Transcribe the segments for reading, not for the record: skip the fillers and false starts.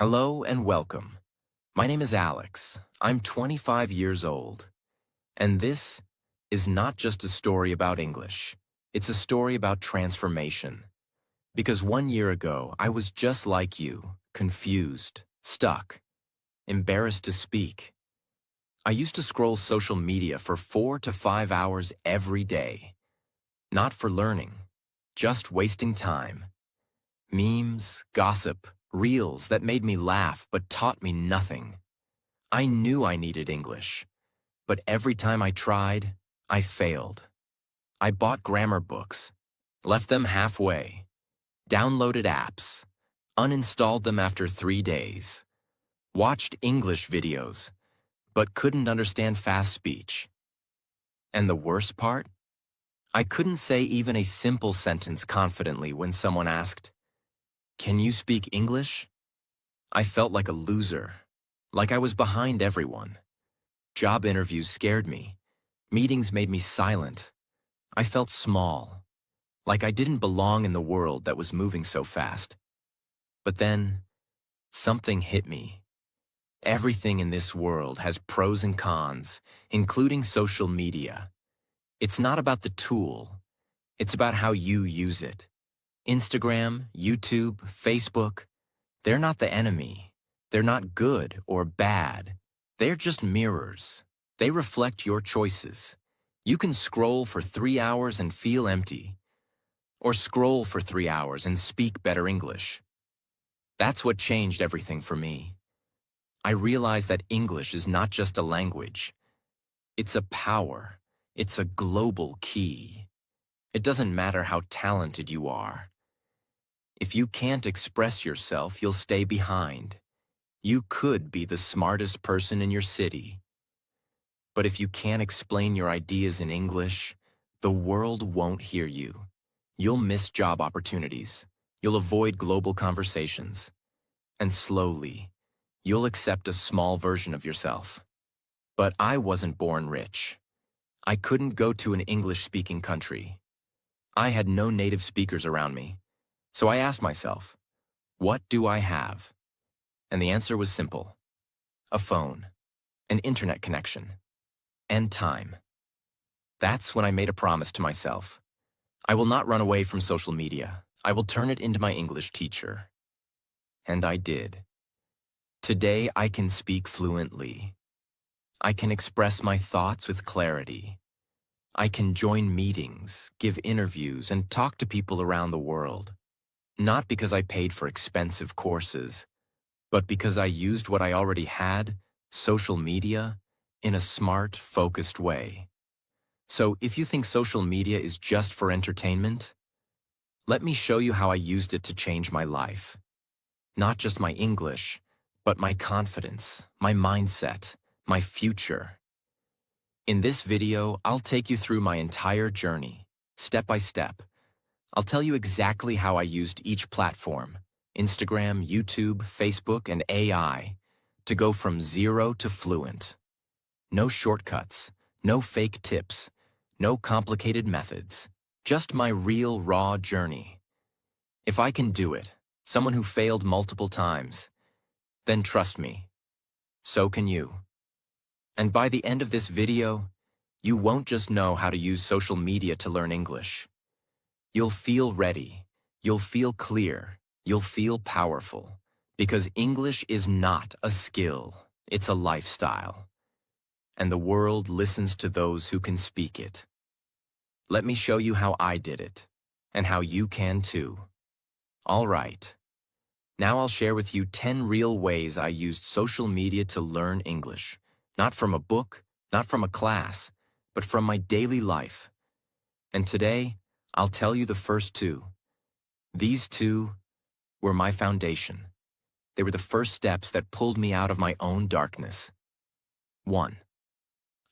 Hello and welcome. My name is Alex. I'm 25 years old. And this is not just a story about English. It's a story about transformation. Because 1 year ago, I was just like you, confused, stuck, embarrassed to speak. I used to scroll social media for 4 to 5 hours every day. Not for learning, just wasting time. Memes, gossip, reels that made me laugh but taught me nothing. I knew I needed English, but every time I tried, I failed. I bought grammar books, left them halfway, downloaded apps, uninstalled them after 3 days, watched English videos, but couldn't understand fast speech. And the worst part? I couldn't say even a simple sentence confidently when someone asked, "Can you speak English?" I felt like a loser, like I was behind everyone. Job interviews scared me. Meetings made me silent. I felt small, like I didn't belong in the world that was moving so fast. But then, something hit me. Everything in this world has pros and cons, including social media. It's not about the tool. It's about how you use it. Instagram, YouTube, Facebook, they're not the enemy. They're not good or bad. They're just mirrors. They reflect your choices. You can scroll for 3 hours and feel empty, or scroll for 3 hours and speak better English. That's what changed everything for me. I realized that English is not just a language. It's a power. It's a global key. It doesn't matter how talented you are. If you can't express yourself, you'll stay behind. You could be the smartest person in your city. But if you can't explain your ideas in English, the world won't hear you. You'll miss job opportunities. You'll avoid global conversations. And slowly, you'll accept a small version of yourself. But I wasn't born rich. I couldn't go to an English-speaking country. I had no native speakers around me. So I asked myself, what do I have? And the answer was simple. A phone, an internet connection, and time. That's when I made a promise to myself. I will not run away from social media. I will turn it into my English teacher. And I did. Today I can speak fluently. I can express my thoughts with clarity. I can join meetings, give interviews, and talk to people around the world. Not because I paid for expensive courses, but because I used what I already had, social media, in a smart, focused way. So if you think social media is just for entertainment, let me show you how I used it to change my life. Not just my English, but my confidence, my mindset, my future. In this video, I'll take you through my entire journey, step by step. I'll tell you exactly how I used each platform, Instagram, YouTube, Facebook, and AI, to go from zero to fluent. No shortcuts, no fake tips, no complicated methods, just my real raw journey. If I can do it, someone who failed multiple times, then trust me, so can you. And by the end of this video, you won't just know how to use social media to learn English. You'll feel ready, you'll feel clear, you'll feel powerful, because English is not a skill, it's a lifestyle. And the world listens to those who can speak it. Let me show you how I did it, and how you can too. All right. Now I'll share with you 10 real ways I used social media to learn English. Not from a book, not from a class, but from my daily life. And today, I'll tell you the first two. These two were my foundation. They were the first steps that pulled me out of my own darkness. 1.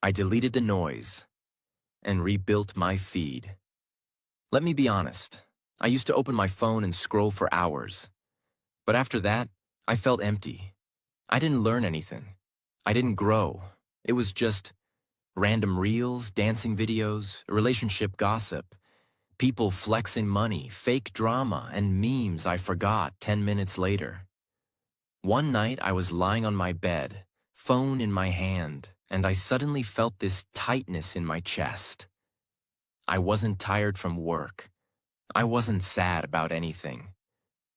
I deleted the noise and rebuilt my feed. Let me be honest. I used to open my phone and scroll for hours. But after that, I felt empty. I didn't learn anything. I didn't grow. It was just random reels, dancing videos, relationship gossip, people flexing money, fake drama, and memes I forgot 10 minutes later. One night I was lying on my bed, phone in my hand, and I suddenly felt this tightness in my chest. I wasn't tired from work. I wasn't sad about anything.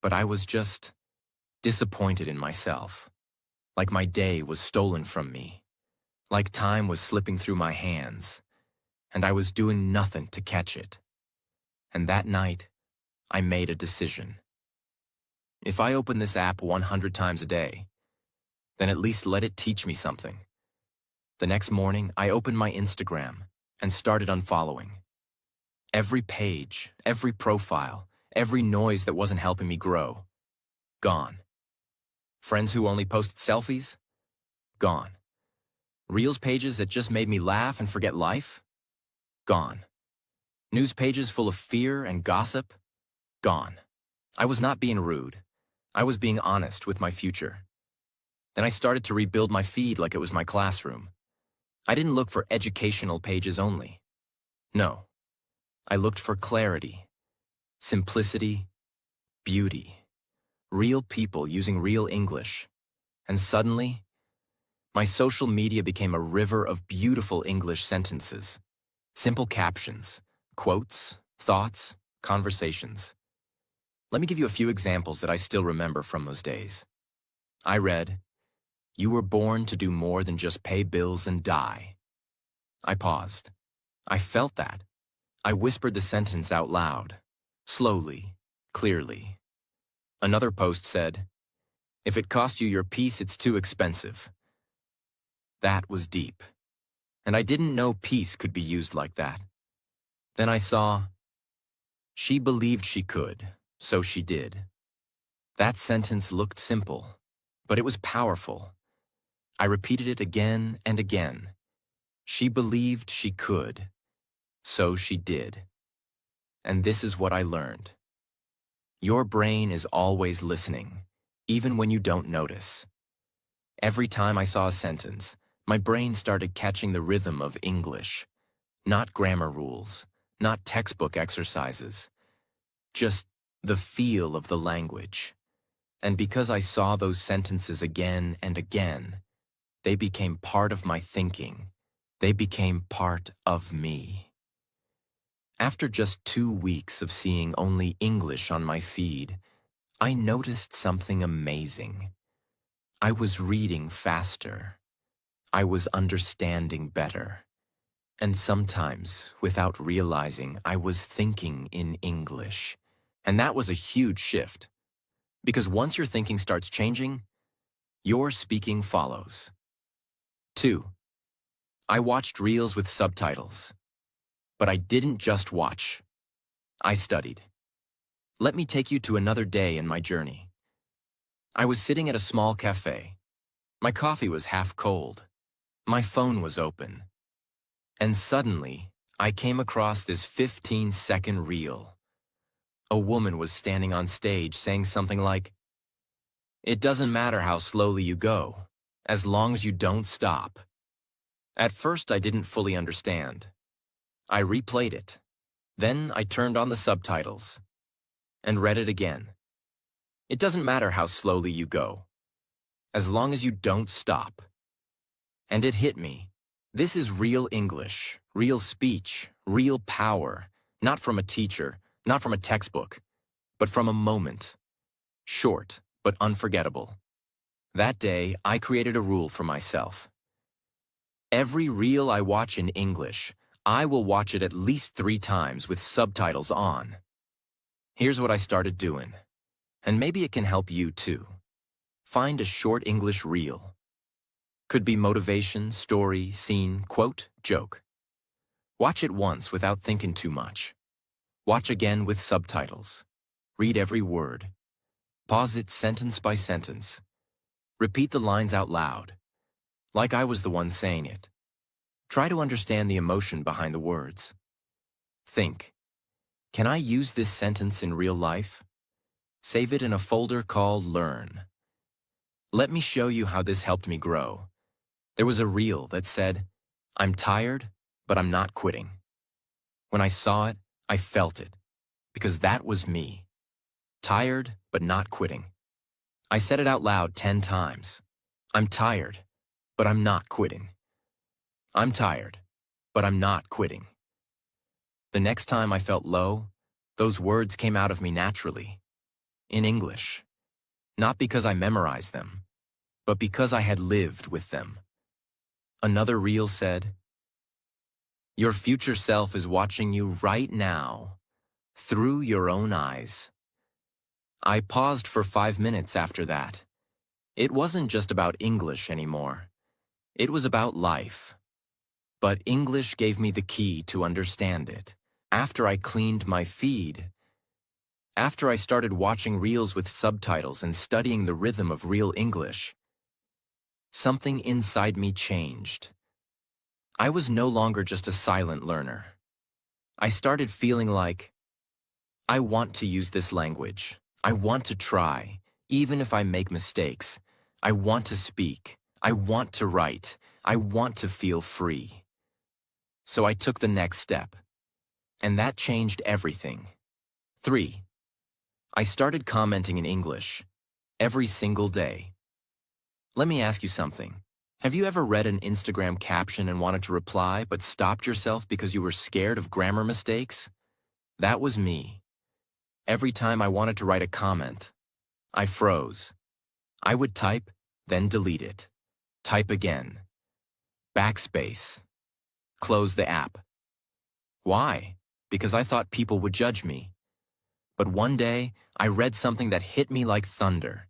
But I was just disappointed in myself. Like my day was stolen from me. Like time was slipping through my hands. And I was doing nothing to catch it. And that night, I made a decision. If I open this app 100 times a day, then at least let it teach me something. The next morning, I opened my Instagram and started unfollowing. Every page, every profile, every noise that wasn't helping me grow, gone. Friends who only posted selfies, gone. Reels pages that just made me laugh and forget life, gone. News pages full of fear and gossip, gone. I was not being rude. I was being honest with my future. Then I started to rebuild my feed like it was my classroom. I didn't look for educational pages only. No. I looked for clarity, simplicity, beauty, real people using real English. And suddenly, my social media became a river of beautiful English sentences, simple captions, quotes, thoughts, conversations. Let me give you a few examples that I still remember from those days. I read, "You were born to do more than just pay bills and die." I paused. I felt that. I whispered the sentence out loud, slowly, clearly. Another post said, "If it costs you your peace, it's too expensive." That was deep. And I didn't know peace could be used like that. Then I saw, "She believed she could, so she did." That sentence looked simple, but it was powerful. I repeated it again and again. She believed she could, so she did. And this is what I learned. Your brain is always listening, even when you don't notice. Every time I saw a sentence, my brain started catching the rhythm of English. Not grammar rules, not textbook exercises, just the feel of the language. And because I saw those sentences again and again, they became part of my thinking. They became part of me. After just 2 weeks of seeing only English on my feed, I noticed something amazing. I was reading faster. I was understanding better. And sometimes, without realizing, I was thinking in English. And that was a huge shift. Because once your thinking starts changing, your speaking follows. 2. I watched reels with subtitles. But I didn't just watch. I studied. Let me take you to another day in my journey. I was sitting at a small cafe. My coffee was half cold. My phone was open. And suddenly, I came across this 15-second reel. A woman was standing on stage saying something like, "It doesn't matter how slowly you go, as long as you don't stop." At first, I didn't fully understand. I replayed it. Then I turned on the subtitles and read it again. It doesn't matter how slowly you go, as long as you don't stop. And it hit me. This is real English, real speech, real power, not from a teacher, not from a textbook, but from a moment. Short, but unforgettable. That day, I created a rule for myself. Every reel I watch in English, I will watch it at least 3 times with subtitles on. Here's what I started doing, and maybe it can help you too. Find a short English reel. Could be motivation, story, scene, quote, joke. Watch it once without thinking too much. Watch again with subtitles. Read every word. Pause it sentence by sentence. Repeat the lines out loud, like I was the one saying it. Try to understand the emotion behind the words. Think, can I use this sentence in real life? Save it in a folder called Learn. Let me show you how this helped me grow. There was a reel that said, "I'm tired, but I'm not quitting." When I saw it, I felt it, because that was me. Tired, but not quitting. I said it out loud 10 times. I'm tired, but I'm not quitting. I'm tired, but I'm not quitting. The next time I felt low, those words came out of me naturally, in English. Not because I memorized them, but because I had lived with them. Another reel said, "Your future self is watching you right now, through your own eyes." I paused for 5 minutes after that. It wasn't just about English anymore. It was about life. But English gave me the key to understand it. After I cleaned my feed, after I started watching reels with subtitles and studying the rhythm of real English, something inside me changed. I was no longer just a silent learner. I started feeling like, I want to use this language. I want to try, even if I make mistakes. I want to speak. I want to write. I want to feel free. So I took the next step, and that changed everything. 3. I started commenting in English every single day. Let me ask you something. Have you ever read an Instagram caption and wanted to reply but stopped yourself because you were scared of grammar mistakes? That was me. Every time I wanted to write a comment, I froze. I would type, then delete it. Type again. Backspace. Close the app. Why? Because I thought people would judge me. But one day, I read something that hit me like thunder.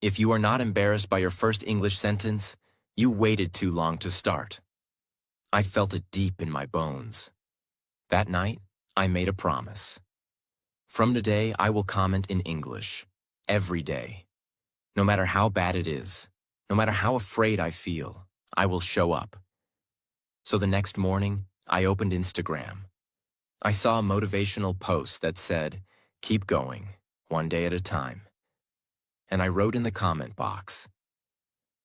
If you are not embarrassed by your first English sentence, you waited too long to start. I felt it deep in my bones. That night, I made a promise. From today, I will comment in English, every day. No matter how bad it is, no matter how afraid I feel, I will show up. So the next morning, I opened Instagram. I saw a motivational post that said, "Keep going, one day at a time." And I wrote in the comment box,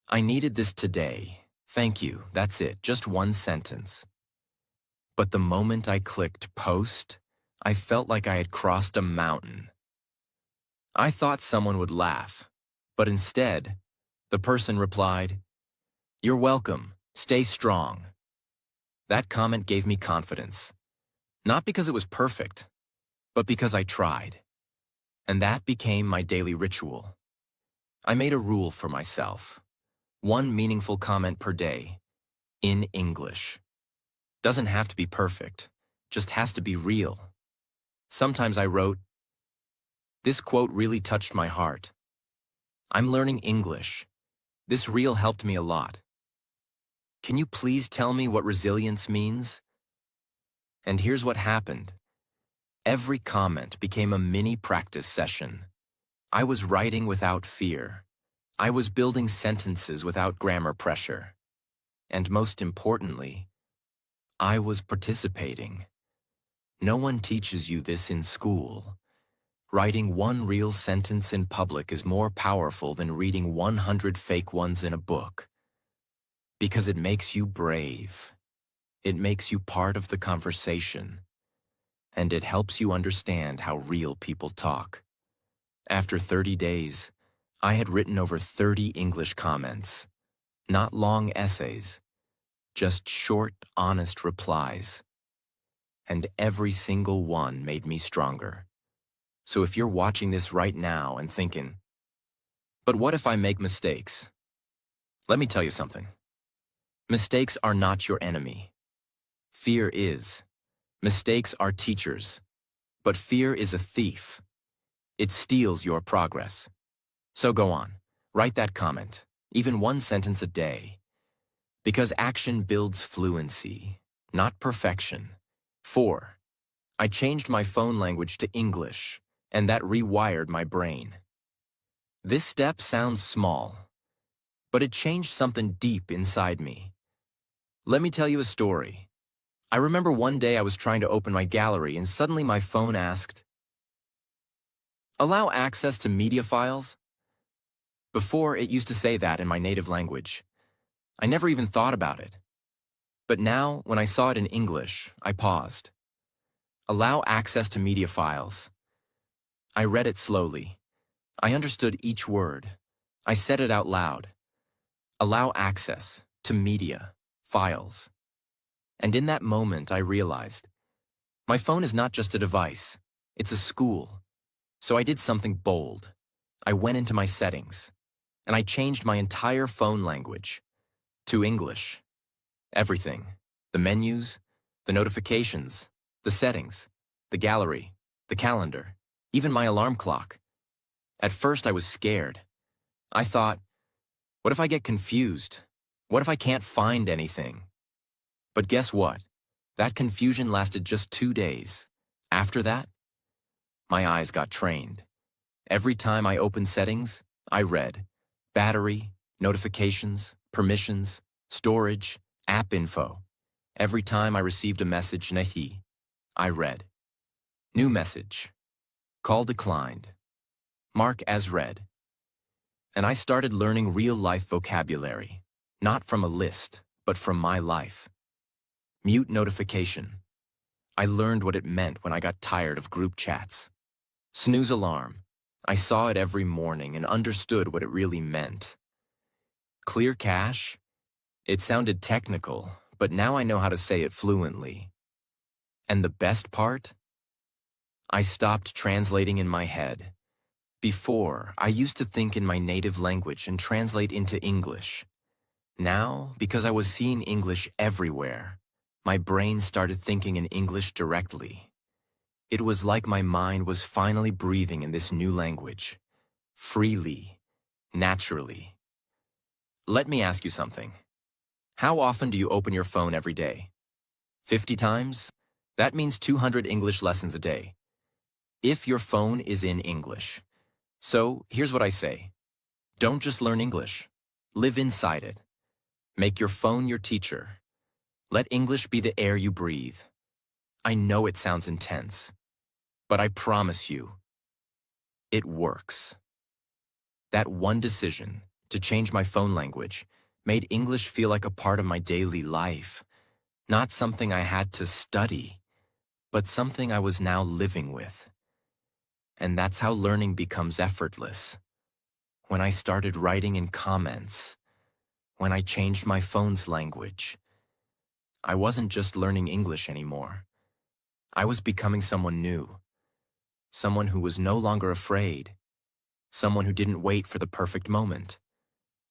"I needed this today. Thank you, that's it, just one sentence." But the moment I clicked post, I felt like I had crossed a mountain. I thought someone would laugh, but instead, the person replied, "You're welcome, stay strong." That comment gave me confidence. Not because it was perfect, but because I tried. And that became my daily ritual. I made a rule for myself. One meaningful comment per day, in English. Doesn't have to be perfect, just has to be real. Sometimes I wrote, "This quote really touched my heart. I'm learning English. This reel helped me a lot. Can you please tell me what resilience means?" And here's what happened. Every comment became a mini practice session. I was writing without fear. I was building sentences without grammar pressure. And most importantly, I was participating. No one teaches you this in school. Writing one real sentence in public is more powerful than reading 100 fake ones in a book. Because it makes you brave. It makes you part of the conversation. And it helps you understand how real people talk. After 30 days, I had written over 30 English comments. Not long essays, just short, honest replies. And every single one made me stronger. So if you're watching this right now and thinking, "But what if I make mistakes?" Let me tell you something. Mistakes are not your enemy. Fear is. Mistakes are teachers. But fear is a thief. It steals your progress. So go on, write that comment, even one sentence a day. Because action builds fluency, not perfection. 4. I changed my phone language to English, and that rewired my brain. This step sounds small, but it changed something deep inside me. Let me tell you a story. I remember one day I was trying to open my gallery and suddenly my phone asked, "Allow access to media files?" Before, it used to say that in my native language. I never even thought about it. But now, when I saw it in English, I paused. Allow access to media files. I read it slowly. I understood each word. I said it out loud. Allow access to media, files. And in that moment, I realized my phone is not just a device, it's a school. So I did something bold. I went into my settings, and I changed my entire phone language to English. Everything. The menus, the notifications, the settings, the gallery, the calendar, even my alarm clock. At first, I was scared. I thought, what if I get confused? What if I can't find anything? But guess what? That confusion lasted just 2 days. After that, my eyes got trained. Every time I opened settings, I read battery, notifications, permissions, storage, app info. Every time I received a message, I read. New message. Call declined. Mark as read. And I started learning real-life vocabulary, not from a list, but from my life. Mute notification. I learned what it meant when I got tired of group chats. Snooze alarm. I saw it every morning and understood what it really meant. Clear cache. It sounded technical, but now I know how to say it fluently. And the best part? I stopped translating in my head. Before, I used to think in my native language and translate into English. Now, because I was seeing English everywhere, my brain started thinking in English directly. It was like my mind was finally breathing in this new language. Freely, naturally. Let me ask you something. How often do you open your phone every day? 50 times? That means 200 English lessons a day. If your phone is in English. So, here's what I say. Don't just learn English. Live inside it. Make your phone your teacher. Let English be the air you breathe. I know it sounds intense, but I promise you, it works. That one decision to change my phone language made English feel like a part of my daily life, not something I had to study, but something I was now living with. And that's how learning becomes effortless. When I started writing in comments, when I changed my phone's language, I wasn't just learning English anymore. I was becoming someone new, someone who was no longer afraid, someone who didn't wait for the perfect moment,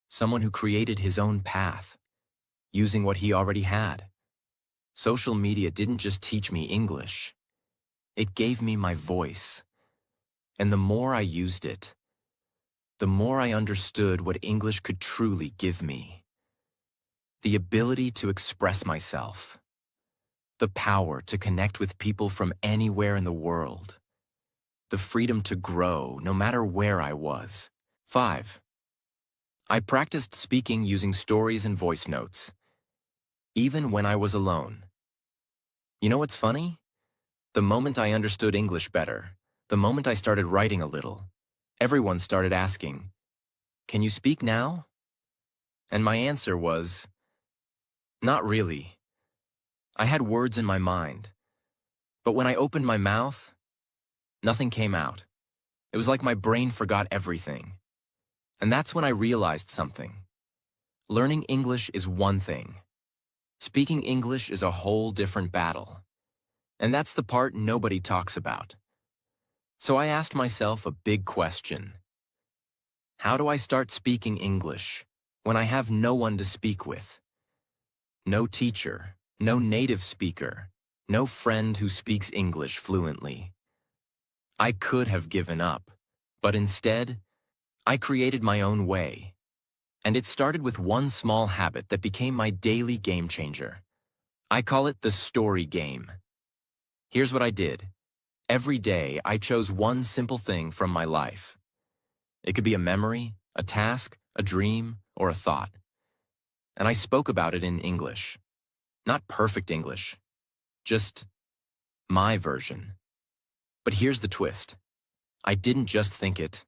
someone who created his own path, using what he already had. Social media didn't just teach me English. It gave me my voice. And the more I used it, the more I understood what English could truly give me. The ability to express myself. The power to connect with people from anywhere in the world. The freedom to grow no matter where I was. 5. I practiced speaking using stories and voice notes, even when I was alone. You know what's funny? The moment I understood English better, the moment I started writing a little, everyone started asking, "Can you speak now?" And my answer was, "Not really." I had words in my mind, but when I opened my mouth, nothing came out. It was like my brain forgot everything. And that's when I realized something. Learning English is one thing. Speaking English is a whole different battle. And that's the part nobody talks about. So I asked myself a big question. How do I start speaking English when I have no one to speak with? No teacher, no native speaker, no friend who speaks English fluently. I could have given up, but instead, I created my own way. And it started with one small habit that became my daily game changer. I call it the story game. Here's what I did. Every day, I chose one simple thing from my life. It could be a memory, a task, a dream, or a thought. And I spoke about it in English. Not perfect English, just my version. But here's the twist. I didn't just think it.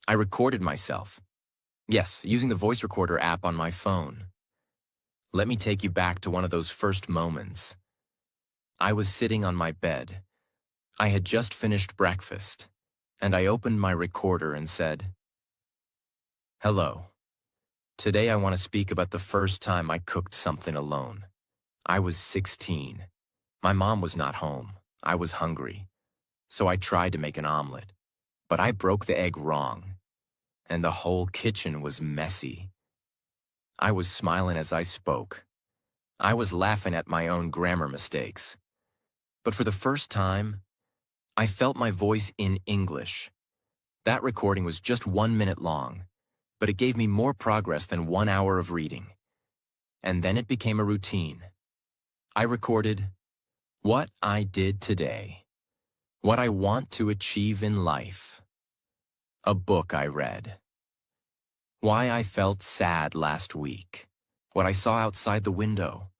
I recorded myself. Yes, using the voice recorder app on my phone. Let me take you back to one of those first moments. I was sitting on my bed. I had just finished breakfast, and I opened my recorder and said, "Hello. Today I want to speak about the first time I cooked something alone. I was 16. My mom was not home. I was hungry. So I tried to make an omelet. But I broke the egg wrong, and the whole kitchen was messy. I was smiling as I spoke. I was laughing at my own grammar mistakes. But for the first time, I felt my voice in English. That recording was just 1 minute long, but it gave me more progress than 1 hour of reading. And then it became a routine. I recorded what I did today, what I want to achieve in life, a book I read, why I felt sad last week, what I saw outside the window,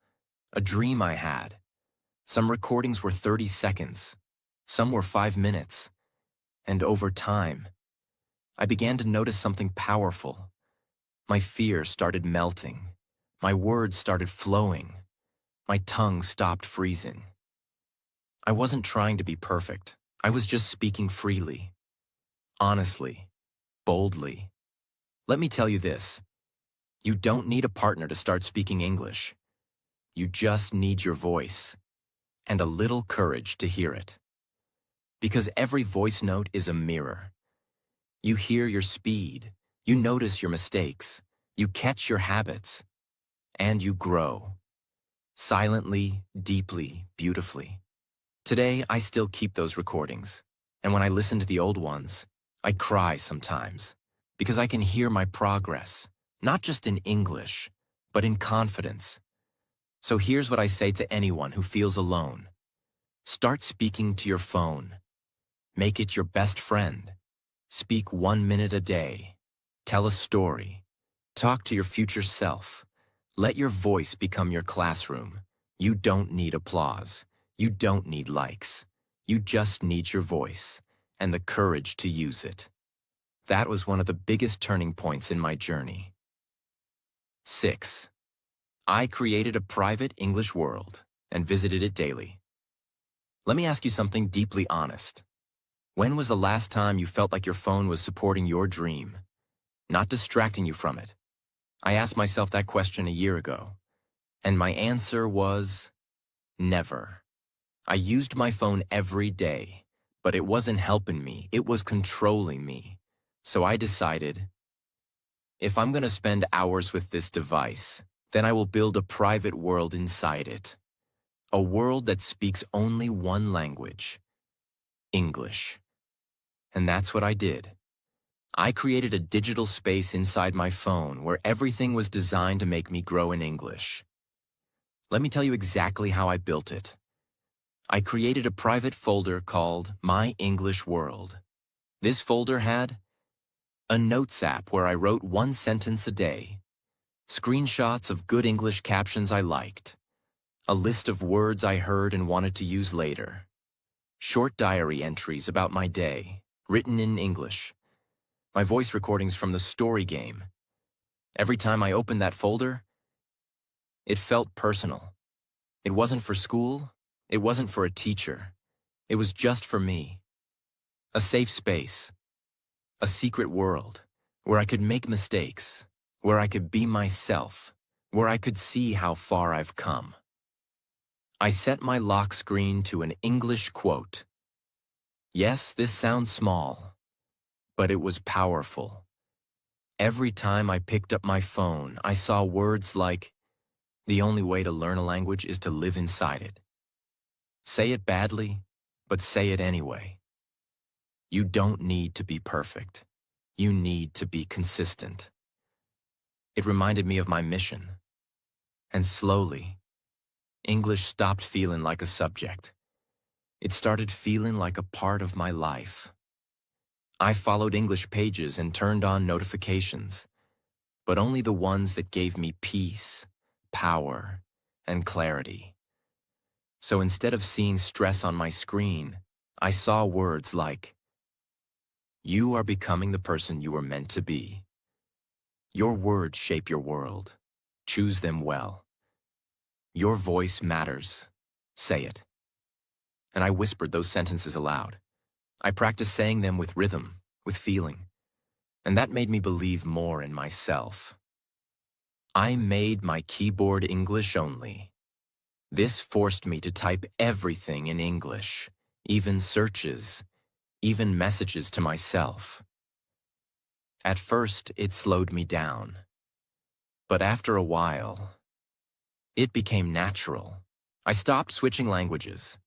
a dream I had. Some recordings were 30 seconds, some were 5 minutes, and over time, I began to notice something powerful. My fear started melting, my words started flowing, my tongue stopped freezing. I wasn't trying to be perfect, I was just speaking freely, honestly, boldly. Let me tell you this, you don't need a partner to start speaking English. You just need your voice and a little courage to hear it. Because every voice note is a mirror. You hear your speed, you notice your mistakes, you catch your habits, and you grow. Silently, deeply, beautifully. Today, I still keep those recordings, and when I listen to the old ones, I cry sometimes, because I can hear my progress, not just in English, but in confidence. So here's what I say to anyone who feels alone. Start speaking to your phone. Make it your best friend. Speak 1 minute a day. Tell a story. Talk to your future self. Let your voice become your classroom. You don't need applause. You don't need likes. You just need your voice and the courage to use it. That was one of the biggest turning points in my journey. 6. I created a private English world and visited it daily. Let me ask you something deeply honest. When was the last time you felt like your phone was supporting your dream, not distracting you from it? I asked myself that question a year ago, and my answer was never. I used my phone every day, but it wasn't helping me, it was controlling me. So I decided, if I'm going to spend hours with this device, then I will build a private world inside it. A world that speaks only one language, English. And that's what I did. I created a digital space inside my phone where everything was designed to make me grow in English. Let me tell you exactly how I built it. I created a private folder called My English World. This folder had a notes app where I wrote 1 sentence a day, screenshots of good English captions I liked, a list of words I heard and wanted to use later, short diary entries about my day, written in English, my voice recordings from the story game. Every time I opened that folder, it felt personal. It wasn't for school, it wasn't for a teacher, it was just for me. A safe space, a secret world, where I could make mistakes, where I could be myself, where I could see how far I've come. I set my lock screen to an English quote. Yes, this sounds small, but it was powerful. Every time I picked up my phone, I saw words like, the only way to learn a language is to live inside it. Say it badly, but say it anyway. You don't need to be perfect. You need to be consistent. It reminded me of my mission. And slowly, English stopped feeling like a subject. It started feeling like a part of my life. I followed English pages and turned on notifications, but only the ones that gave me peace, power, and clarity. So instead of seeing stress on my screen, I saw words like, you are becoming the person you were meant to be. Your words shape your world. Choose them well. Your voice matters. Say it. And I whispered those sentences aloud. I practiced saying them with rhythm, with feeling, and that made me believe more in myself. I made my keyboard English only. This forced me to type everything in English, even searches, even messages to myself. At first, it slowed me down. But after a while, it became natural. I stopped switching languages.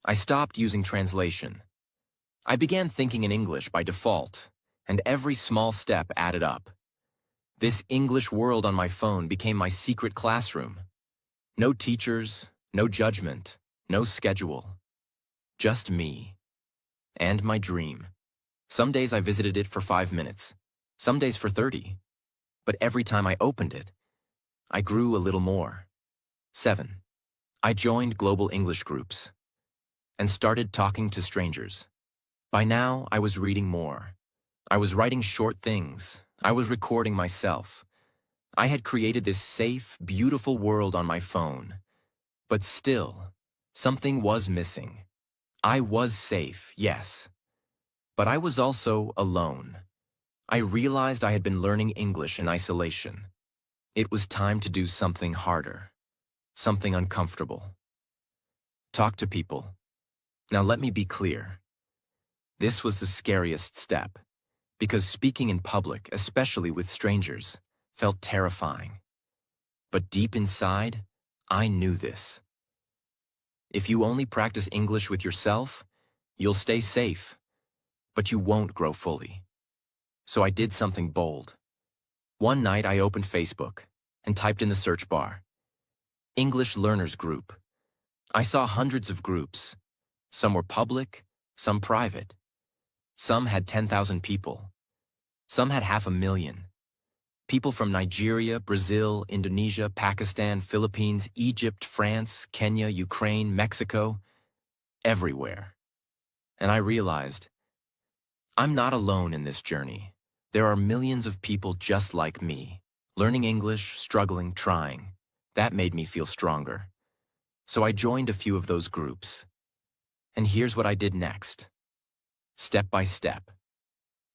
I stopped using translation. I began thinking in English by default, and every small step added up. This English world on my phone became my secret classroom. No teachers, no judgment, no schedule. Just me. And my dream. Some days I visited it for 5 minutes. Some days for 30. But every time I opened it, I grew a little more. 7. I joined global English groups and started talking to strangers. By now, I was reading more. I was writing short things. I was recording myself. I had created this safe, beautiful world on my phone. But still, something was missing. I was safe, yes. But I was also alone. I realized I had been learning English in isolation. It was time to do something harder, something uncomfortable. Talk to people. Now let me be clear. This was the scariest step, because speaking in public, especially with strangers, felt terrifying. But deep inside, I knew this. If you only practice English with yourself, you'll stay safe, but you won't grow fully. So I did something bold. One night I opened Facebook and typed in the search bar, English Learners Group. I saw hundreds of groups. Some were public, some private. Some had 10,000 people. Some had 500,000. People from Nigeria, Brazil, Indonesia, Pakistan, Philippines, Egypt, France, Kenya, Ukraine, Mexico, everywhere. And I realized, I'm not alone in this journey. There are millions of people just like me, learning English, struggling, trying. That made me feel stronger. So I joined a few of those groups. And here's what I did next. Step by step.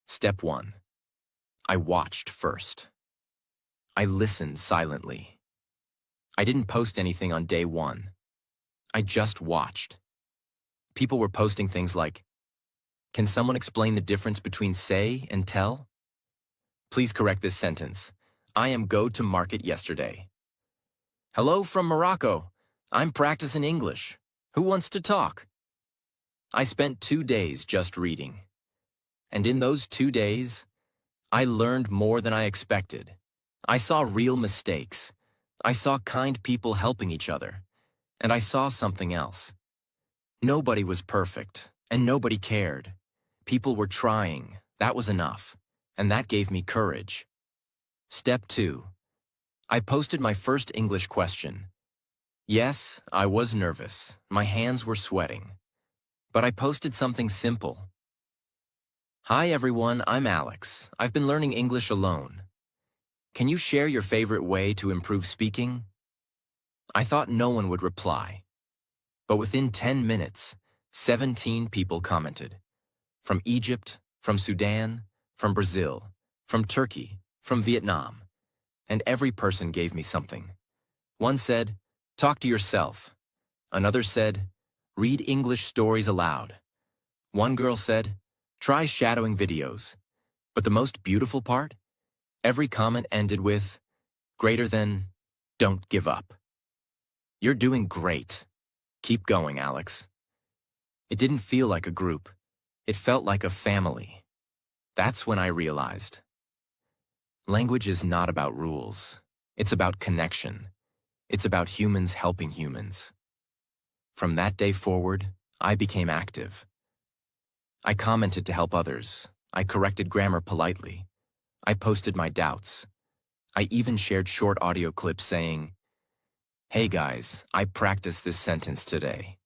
Step 1. I watched first. I listened silently. I didn't post anything on day 1. I just watched. People were posting things like, can someone explain the difference between say and tell? Please correct this sentence. I am go to market yesterday. Hello from Morocco. I'm practicing English. Who wants to talk? I spent 2 days just reading. And in those 2 days, I learned more than I expected. I saw real mistakes. I saw kind people helping each other. And I saw something else. Nobody was perfect, and nobody cared. People were trying. That was enough. And that gave me courage. Step 2. I posted my first English question. Yes, I was nervous. My hands were sweating. But I posted something simple. Hi everyone, I'm Alex. I've been learning English alone. Can you share your favorite way to improve speaking? I thought no one would reply. But within 10 minutes, 17 people commented. From Egypt, from Sudan, from Brazil, from Turkey, from Vietnam. And every person gave me something. One said, talk to yourself. Another said, read English stories aloud. One girl said, try shadowing videos. But the most beautiful part? Every comment ended with, greater than, don't give up. You're doing great. Keep going, Alex. It didn't feel like a group. It felt like a family. That's when I realized. Language is not about rules. It's about connection. It's about humans helping humans. From that day forward, I became active. I commented to help others. I corrected grammar politely. I posted my doubts. I even shared short audio clips saying, hey guys, I practiced this sentence today.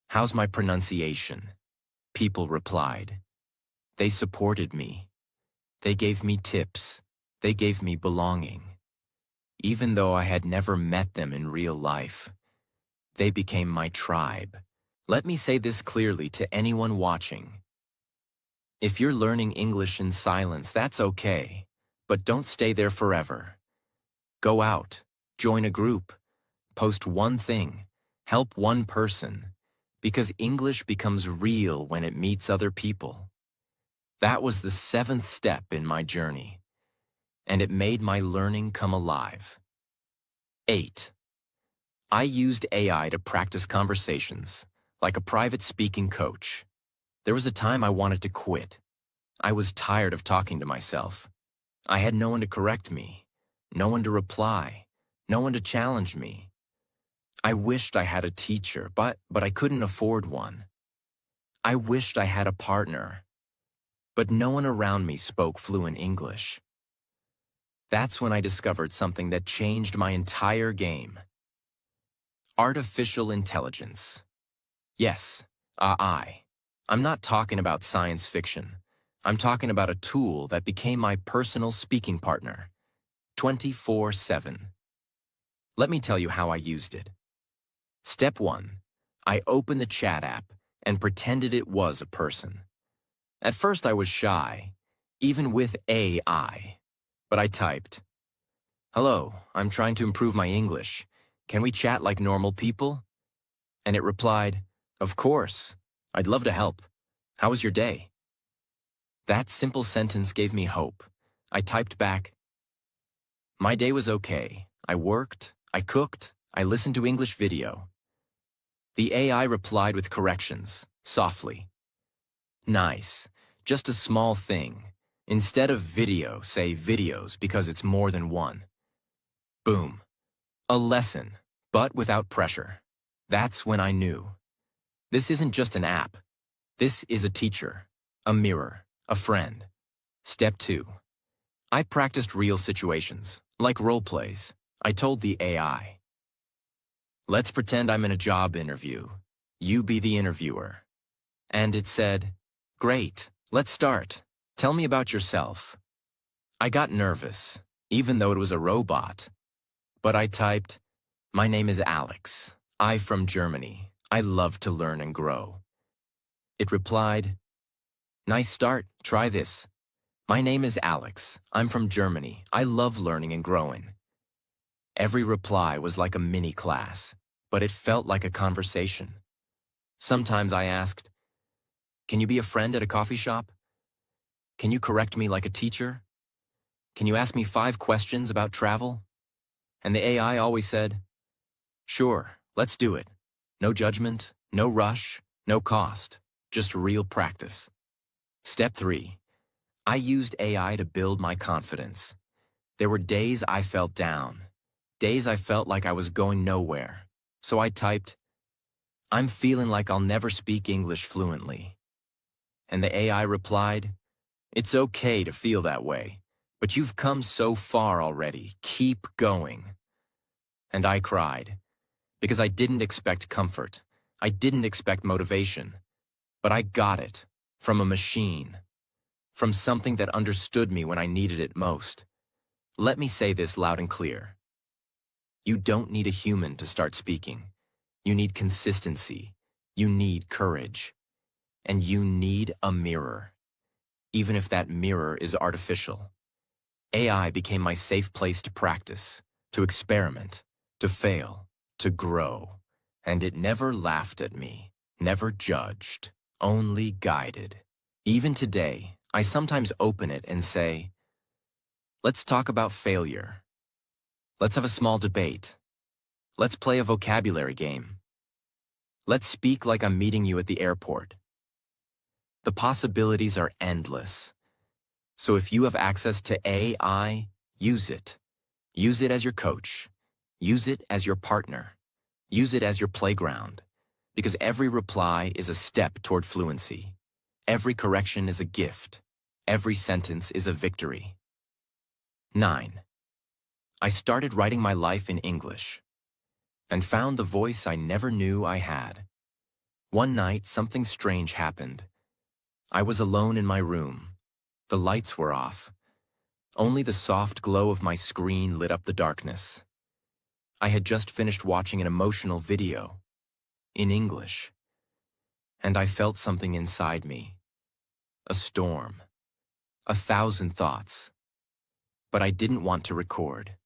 How's my pronunciation? People replied. They supported me. They gave me tips. They gave me belonging. Even though I had never met them in real life, they became my tribe. Let me say this clearly to anyone watching. If you're learning English in silence, that's okay, but don't stay there forever. Go out, join a group, post one thing, help one person, because English becomes real when it meets other people. That was the 7th step in my journey, and it made my learning come alive. 8. I used AI to practice conversations, like a private speaking coach. There was a time I wanted to quit. I was tired of talking to myself. I had no one to correct me, no one to reply, no one to challenge me. I wished I had a teacher, but I couldn't afford one. I wished I had a partner, but no one around me spoke fluent English. That's when I discovered something that changed my entire game. Artificial intelligence. Yes, AI. I'm not talking about science fiction. I'm talking about a tool that became my personal speaking partner, 24/7. Let me tell you how I used it. Step 1. I opened the chat app and pretended it was a person. At first I was shy, even with AI, but I typed, "Hello, I'm trying to improve my English. Can we chat like normal people?" And it replied, "Of course. I'd love to help. How was your day?" That simple sentence gave me hope. I typed back, "My day was okay. I worked, I cooked, I listened to English video." The AI replied with corrections, softly. "Nice. Just a small thing. Instead of video, say videos because it's more than one." Boom. A lesson, but without pressure. That's when I knew. This isn't just an app. This is a teacher, a mirror, a friend. Step 2. I practiced real situations, like role plays. I told the AI, "Let's pretend I'm in a job interview. You be the interviewer." And it said, "Great, let's start. Tell me about yourself." I got nervous, even though it was a robot. But I typed, "My name is Alex. I'm from Germany. I love to learn and grow." It replied, "Nice start. Try this. My name is Alex. I'm from Germany. I love learning and growing." Every reply was like a mini class, but it felt like a conversation. Sometimes I asked, "Can you be a friend at a coffee shop? Can you correct me like a teacher? Can you ask me 5 questions about travel?" And the AI always said, "Sure, let's do it. No judgment, no rush, no cost, just real practice." Step 3. I used AI to build my confidence. There were days I felt down, days I felt like I was going nowhere. So I typed, "I'm feeling like I'll never speak English fluently." And the AI replied, "It's okay to feel that way, but you've come so far already. Keep going." And I cried, because I didn't expect comfort. I didn't expect motivation. But I got it from a machine, from something that understood me when I needed it most. Let me say this loud and clear. You don't need a human to start speaking. You need consistency. You need courage. And you need a mirror, even if that mirror is artificial. AI became my safe place to practice, to experiment, to fail, to grow. And it never laughed at me, never judged, only guided. Even today, I sometimes open it and say, "Let's talk about failure. Let's have a small debate. Let's play a vocabulary game. Let's speak like I'm meeting you at the airport." The possibilities are endless. So if you have access to AI, use it. Use it as your coach. Use it as your partner. Use it as your playground. Because every reply is a step toward fluency. Every correction is a gift. Every sentence is a victory. 9. I started writing my life in English and found the voice I never knew I had. One night, something strange happened. I was alone in my room. The lights were off. Only the soft glow of my screen lit up the darkness. I had just finished watching an emotional video in English, and I felt something inside me. a storm, 1,000 thoughts. But I didn't want to record.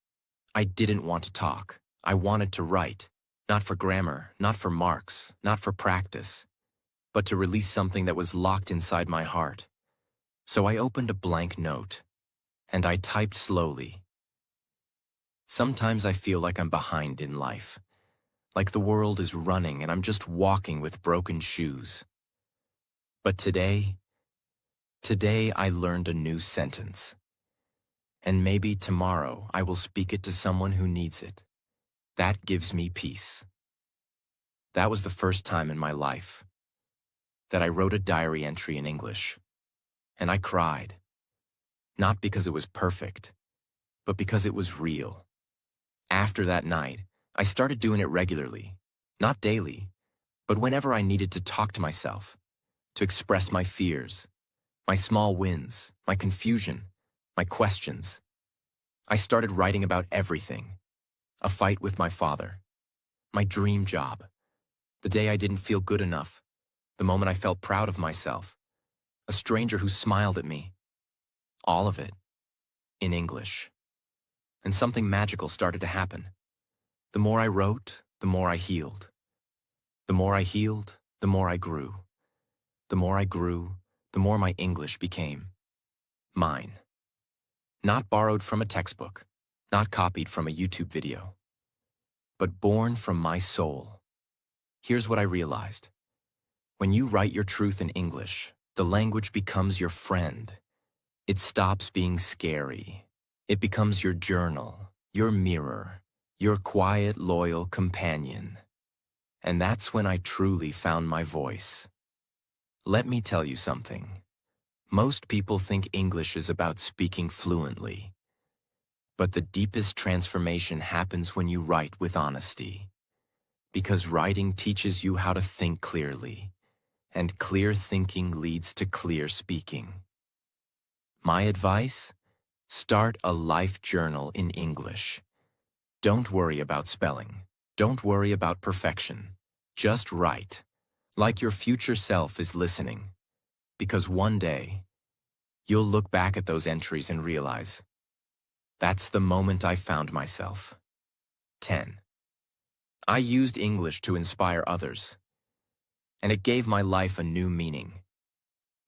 I didn't want to talk. I wanted to write, not for grammar, not for marks, not for practice, but to release something that was locked inside my heart. So I opened a blank note, and I typed slowly. Sometimes I feel like I'm behind in life, like the world is running and I'm just walking with broken shoes. But today I learned a new sentence. And maybe tomorrow I will speak it to someone who needs it. That gives me peace. That was the first time in my life that I wrote a diary entry in English. And I cried. Not because it was perfect, but because it was real. After that night, I started doing it regularly, not daily, but whenever I needed to talk to myself, to express my fears, my small wins, my confusion, my questions. I started writing about everything. A fight with my father, my dream job, the day I didn't feel good enough, the moment I felt proud of myself, a stranger who smiled at me. All of it in English. And something magical started to happen. The more I wrote, the more I healed. The more I healed, the more I grew. The more I grew, the more my English became mine. Not borrowed from a textbook, not copied from a YouTube video, but born from my soul. Here's what I realized. When you write your truth in English, the language becomes your friend. It stops being scary. It becomes your journal, your mirror, your quiet, loyal companion. And that's when I truly found my voice. Let me tell you something. Most people think English is about speaking fluently. But the deepest transformation happens when you write with honesty. Because writing teaches you how to think clearly, and clear thinking leads to clear speaking. My advice? Start a life journal in English. Don't worry about spelling. Don't worry about perfection. Just write, like your future self is listening. Because one day, you'll look back at those entries and realize, that's the moment I found myself. 10. I used English to inspire others, and it gave my life a new meaning.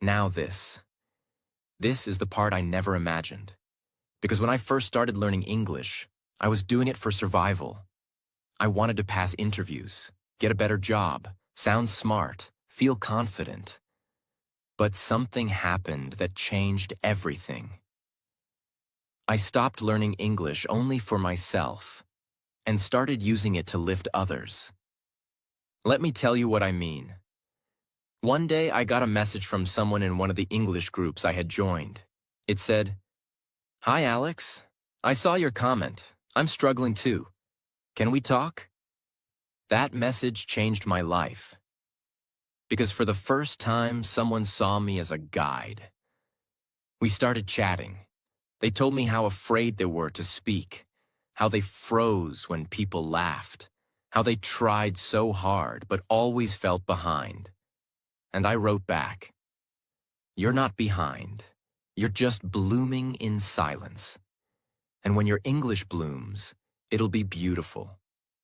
Now this. This is the part I never imagined. Because when I first started learning English, I was doing it for survival. I wanted to pass interviews, get a better job, sound smart, feel confident. But something happened that changed everything. I stopped learning English only for myself and started using it to lift others. Let me tell you what I mean. One day I got a message from someone in one of the English groups I had joined. It said, "Hi Alex, I saw your comment. I'm struggling too. Can we talk?" That message changed my life. Because for the first time, someone saw me as a guide. We started chatting. They told me how afraid they were to speak, how they froze when people laughed, how they tried so hard but always felt behind. And I wrote back, "You're not behind. You're just blooming in silence. And when your English blooms, it'll be beautiful,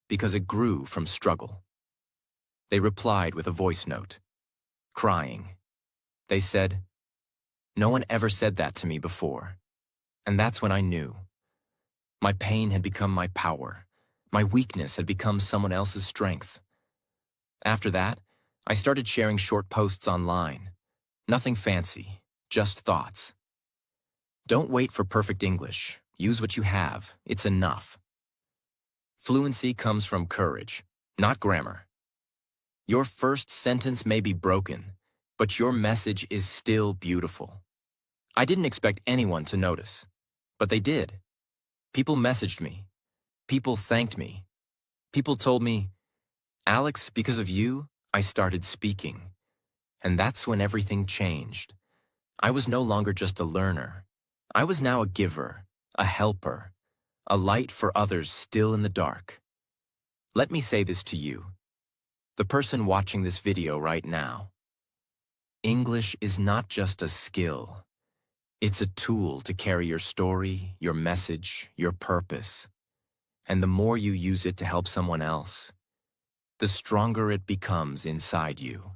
because it grew from struggle." They replied with a voice note, crying. They said, "No one ever said that to me before." And that's when I knew. My pain had become my power. My weakness had become someone else's strength. After that, I started sharing short posts online. Nothing fancy, just thoughts. Don't wait for perfect English. Use what you have. It's enough. Fluency comes from courage, not grammar. Your first sentence may be broken, but your message is still beautiful. I didn't expect anyone to notice, but they did. People messaged me. People thanked me. People told me, "Alex, because of you, I started speaking." And that's when everything changed. I was no longer just a learner. I was now a giver, a helper, a light for others still in the dark. Let me say this to you, the person watching this video right now. English is not just a skill. It's a tool to carry your story, your message, your purpose. And the more you use it to help someone else, the stronger it becomes inside you.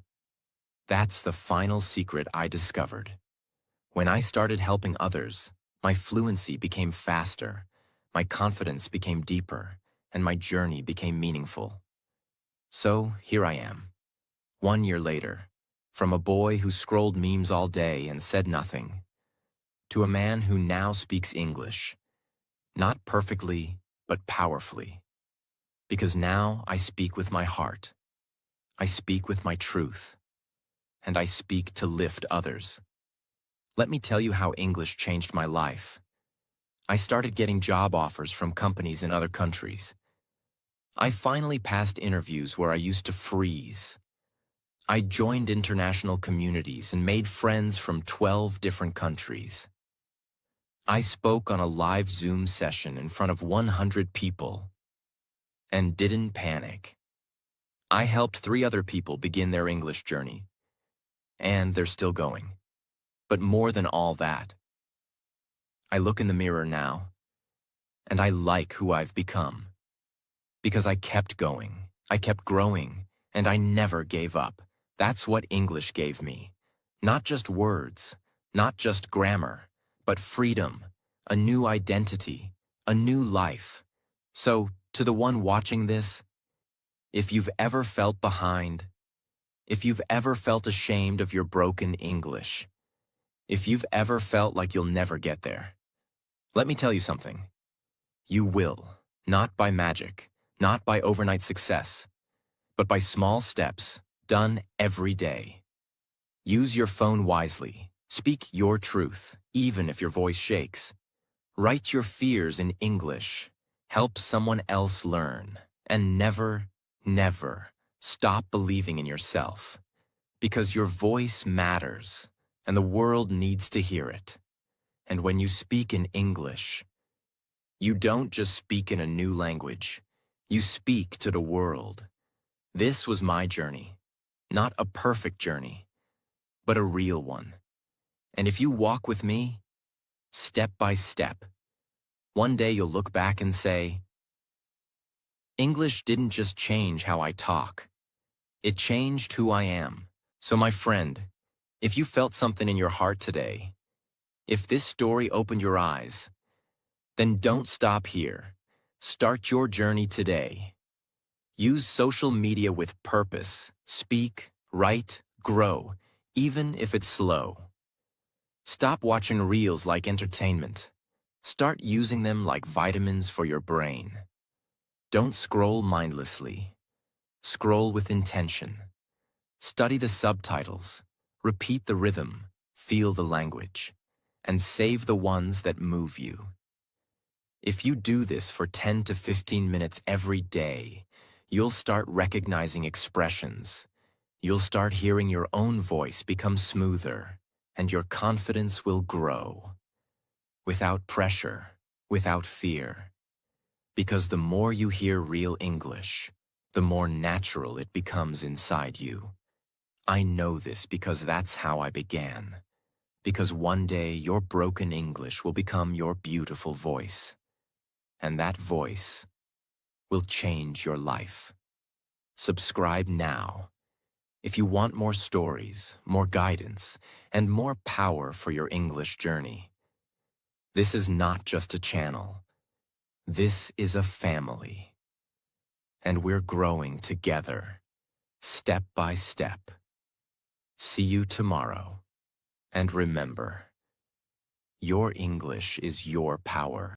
That's the final secret I discovered. When I started helping others, my fluency became faster, my confidence became deeper, and my journey became meaningful. So here I am, 1 year later, from a boy who scrolled memes all day and said nothing, to a man who now speaks English, not perfectly, but powerfully. Because now I speak with my heart, I speak with my truth, and I speak to lift others. Let me tell you how English changed my life. I started getting job offers from companies in other countries. I finally passed interviews where I used to freeze. I joined international communities and made friends from 12 different countries. I spoke on a live Zoom session in front of 100 people and didn't panic. I helped 3 other people begin their English journey, and they're still going. But more than all that, I look in the mirror now, and I like who I've become. Because I kept going, I kept growing, and I never gave up. That's what English gave me. Not just words, not just grammar, but freedom, a new identity, a new life. So, to the one watching this, if you've ever felt behind, if you've ever felt ashamed of your broken English, if you've ever felt like you'll never get there, let me tell you something. You will, not by magic, not by overnight success, but by small steps done every day. Use your phone wisely. Speak your truth, even if your voice shakes. Write your fears in English. Help someone else learn. And never, never stop believing in yourself. Because your voice matters, and the world needs to hear it. And when you speak in English, you don't just speak in a new language. You speak to the world. This was my journey. Not a perfect journey, but a real one. And if you walk with me, step by step, one day you'll look back and say, English didn't just change how I talk. It changed who I am. So my friend, if you felt something in your heart today, if this story opened your eyes, then don't stop here. Start your journey today. Use social media with purpose. Speak, write, grow, even if it's slow. Stop watching reels like entertainment. Start using them like vitamins for your brain. Don't scroll mindlessly. Scroll with intention. Study the subtitles. Repeat the rhythm. Feel the language. And save the ones that move you. If you do this for 10 to 15 minutes every day, you'll start recognizing expressions. You'll start hearing your own voice become smoother, and your confidence will grow. Without pressure, without fear. Because the more you hear real English, the more natural it becomes inside you. I know this because that's how I began. Because one day your broken English will become your beautiful voice. And that voice will change your life. Subscribe now. If you want more stories, more guidance, and more power for your English journey. This is not just a channel. This is a family. And we're growing together, step by step. See you tomorrow. And remember, your English is your power.